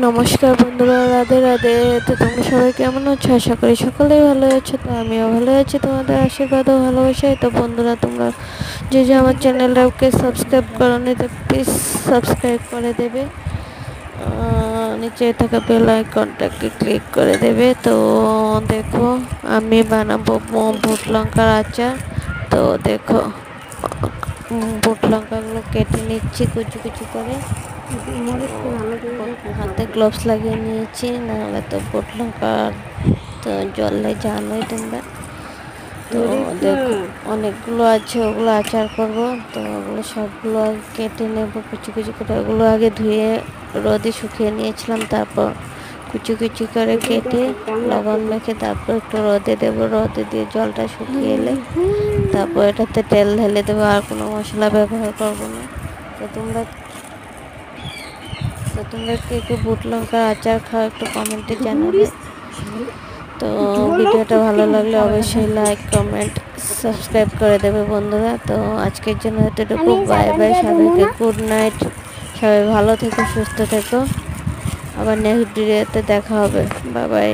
নমস্কার বন্ধুরা, রাধে রাধে। তো তোমরা সবাই কেমন আছো? আশা করি সকলেই ভালো আছো। তো আমিও ভালো আছি, তোমাদের আশীর্বাদ ও ভালোবাসায়। তো বন্ধুরা, তোমরা যে আমার চ্যানেলটাকে সাবস্ক্রাইব করোনি, তো প্লিজ সাবস্ক্রাইব করে দেবে। নিচে থাকা বেল আইকনটাকে ক্লিক করে দেবে। তো দেখো, আমি বানাবো ভুট লঙ্কার আচার। তো দেখো, ভুট লঙ্কাগুলো কেটে নিচ্ছি কুচি কুচি করে। হাতে গ্লোভস লাগিয়ে নিয়েছি, নাহলে তো ভুট লঙ্কা তো জলে জানোই তোমরা। তো দেখো, অনেকগুলো আছে, ওগুলো আচার করব। তো ওগুলো সবগুলো আগে কেটে নেব কুচি কুচি করে। ওগুলো আগে ধুয়ে রোদে শুকিয়ে নিয়েছিলাম, তারপর কুচি কুচি করে কেটে লবণ মেখে তারপর একটু রোদে দেবো। রোদে দিয়ে জলটা শুকিয়ে এলে তারপর এটাতে তেল ঢেলে দেবো। আর কোনো মশলা ব্যবহার করব না। তো তোমরা কে কে ভুট লঙ্কার আচার খাও একটু কমেন্টে জানাবে। তো ভিডিওটা ভালো লাগলে অবশ্যই লাইক, কমেন্ট, সাবস্ক্রাইব করে দেবে বন্ধুরা। তো আজকের জন্য এতটুকু। বাই বাই সবাইকে, গুড নাইট। সবাই ভালো থেকো, সুস্থ থেকো। আবার নেক্সট ভিডিওতে দেখা হবে। Bye bye.